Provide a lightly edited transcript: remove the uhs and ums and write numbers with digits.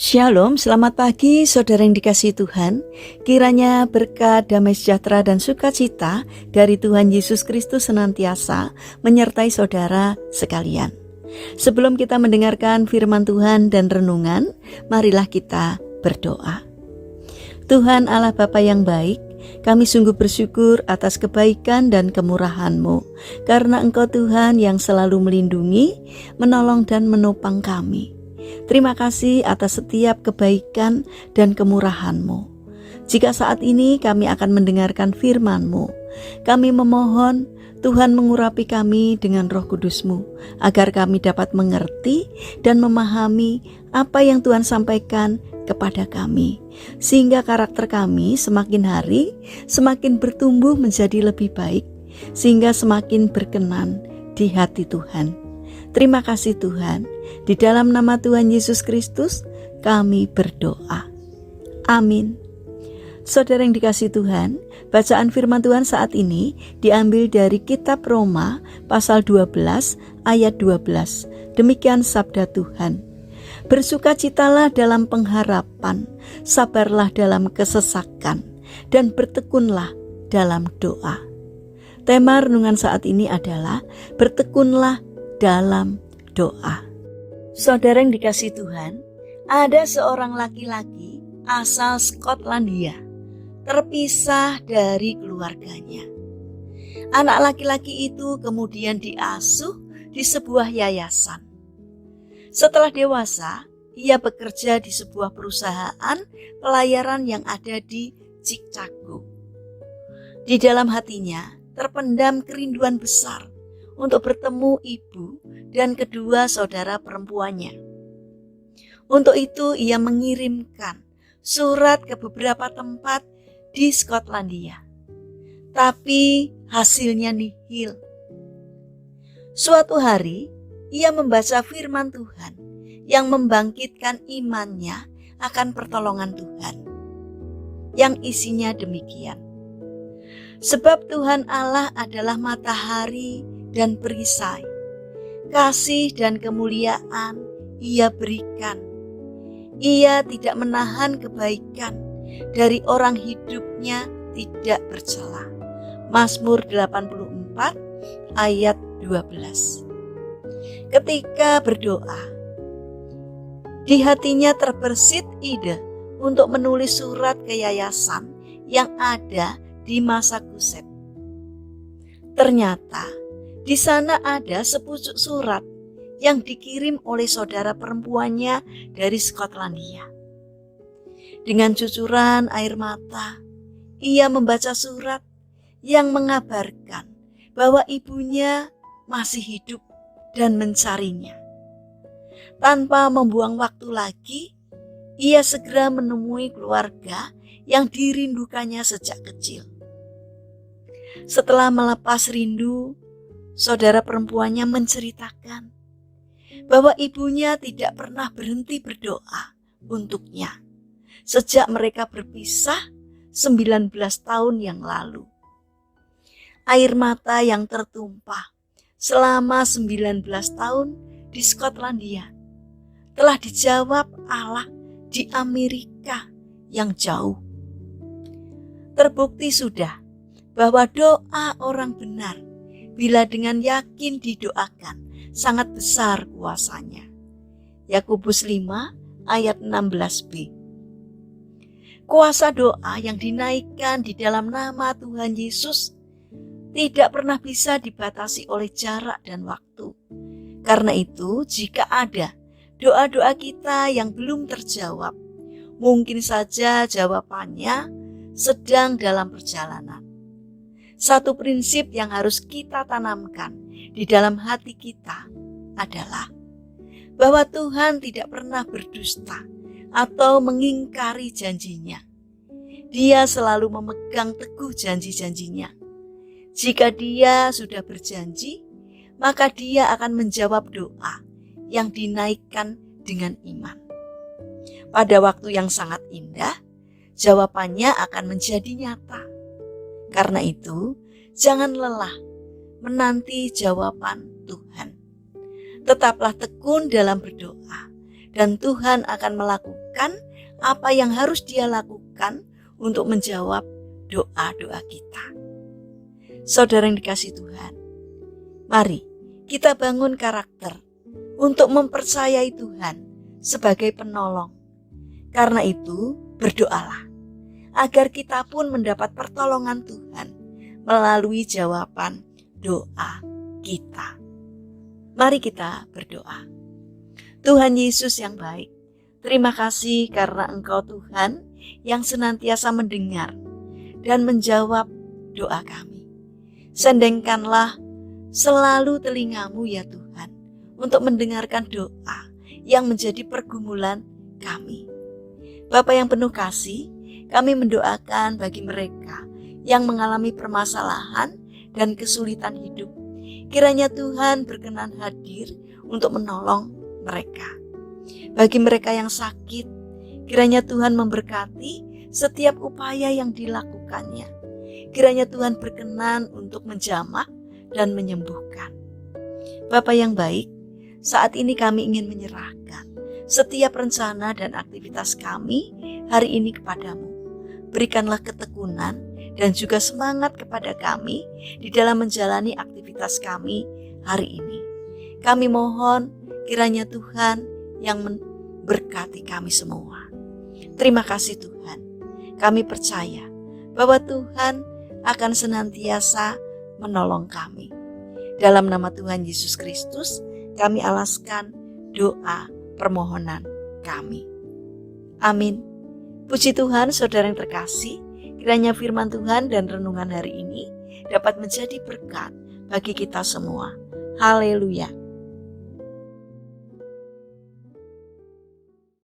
Shalom, selamat pagi saudara yang dikasihi Tuhan. Kiranya berkat, damai sejahtera dan sukacita dari Tuhan Yesus Kristus senantiasa menyertai saudara sekalian. Sebelum kita mendengarkan firman Tuhan dan renungan, marilah kita berdoa. Tuhan Allah Bapa yang baik, kami sungguh bersyukur atas kebaikan dan kemurahan-Mu, karena Engkau Tuhan yang selalu melindungi, menolong dan menopang kami. Terima kasih atas setiap kebaikan dan kemurahan-Mu. Jika saat ini kami akan mendengarkan firman-Mu, kami memohon Tuhan mengurapi kami dengan Roh Kudus-Mu, agar kami dapat mengerti dan memahami apa yang Tuhan sampaikan kepada kami, sehingga karakter kami semakin hari semakin bertumbuh menjadi lebih baik, sehingga semakin berkenan di hati Tuhan. Terima kasih Tuhan, di dalam nama Tuhan Yesus Kristus kami berdoa. Amin. Saudara yang dikasihi Tuhan, bacaan firman Tuhan saat ini diambil dari kitab Roma pasal 12 ayat 12. Demikian sabda Tuhan. Bersukacitalah dalam pengharapan, sabarlah dalam kesesakan, dan bertekunlah dalam doa. Tema renungan saat ini adalah bertekunlah dalam doa. Saudara yang dikasihi Tuhan, ada seorang laki-laki asal Skotlandia, terpisah dari keluarganya. Anak laki-laki itu kemudian diasuh di sebuah yayasan. Setelah dewasa, ia bekerja di sebuah perusahaan pelayaran yang ada di Chicago. Di dalam hatinya terpendam kerinduan besar untuk bertemu ibu dan kedua saudara perempuannya. Untuk itu ia mengirimkan surat ke beberapa tempat di Skotlandia. Tapi hasilnya nihil. Suatu hari ia membaca firman Tuhan yang membangkitkan imannya akan pertolongan Tuhan, yang isinya demikian. Sebab Tuhan Allah adalah matahari dan perisai, kasih dan kemuliaan ia berikan. Ia tidak menahan kebaikan, dari orang hidupnya tidak bercela. Mazmur 84 ayat 12. Ketika berdoa, di hatinya terbersit ide untuk menulis surat ke yayasan yang ada di Massachusetts. Ternyata di sana ada sepucuk surat yang dikirim oleh saudara perempuannya dari Skotlandia. Dengan cucuran air mata, ia membaca surat yang mengabarkan bahwa ibunya masih hidup dan mencarinya. Tanpa membuang waktu lagi, ia segera menemui keluarga yang dirindukannya sejak kecil. Setelah melepas rindu, saudara perempuannya menceritakan bahwa ibunya tidak pernah berhenti berdoa untuknya sejak mereka berpisah 19 tahun yang lalu. Air mata yang tertumpah selama 19 tahun di Skotlandia telah dijawab Allah di Amerika yang jauh. Terbukti sudah bahwa doa orang benar bila dengan yakin didoakan sangat besar kuasanya. Yakobus 5 ayat 16b. Kuasa doa yang dinaikkan di dalam nama Tuhan Yesus tidak pernah bisa dibatasi oleh jarak dan waktu. Karena itu, jika ada doa-doa kita yang belum terjawab, mungkin saja jawabannya sedang dalam perjalanan. Satu prinsip yang harus kita tanamkan di dalam hati kita adalah bahwa Tuhan tidak pernah berdusta atau mengingkari janjinya. Dia selalu memegang teguh janji-janjinya. Jika dia sudah berjanji, maka dia akan menjawab doa yang dinaikkan dengan iman. Pada waktu yang sangat indah, jawabannya akan menjadi nyata. Karena itu, jangan lelah menanti jawaban Tuhan. Tetaplah tekun dalam berdoa dan Tuhan akan melakukan apa yang harus Dia lakukan untuk menjawab doa-doa kita. Saudara yang dikasihi Tuhan, mari kita bangun karakter untuk mempercayai Tuhan sebagai penolong. Karena itu, berdoalah agar kita pun mendapat pertolongan Tuhan melalui jawaban doa kita. Mari kita berdoa. Tuhan Yesus yang baik, terima kasih karena Engkau Tuhan yang senantiasa mendengar dan menjawab doa kami. Sendengkanlah selalu telingamu ya Tuhan untuk mendengarkan doa yang menjadi pergumulan kami. Bapa yang penuh kasih, kami mendoakan bagi mereka yang mengalami permasalahan dan kesulitan hidup. Kiranya Tuhan berkenan hadir untuk menolong mereka. Bagi mereka yang sakit, kiranya Tuhan memberkati setiap upaya yang dilakukannya. Kiranya Tuhan berkenan untuk menjamah dan menyembuhkan. Bapa yang baik, saat ini kami ingin menyerahkan setiap rencana dan aktivitas kami hari ini kepadamu. Berikanlah ketekunan dan juga semangat kepada kami di dalam menjalani aktivitas kami hari ini. Kami mohon kiranya Tuhan yang memberkati kami semua. Terima kasih Tuhan. Kami percaya bahwa Tuhan akan senantiasa menolong kami. Dalam nama Tuhan Yesus Kristus, kami alaskan doa permohonan kami. Amin. Puji Tuhan, saudara yang terkasih, kiranya firman Tuhan dan renungan hari ini dapat menjadi berkat bagi kita semua. Haleluya.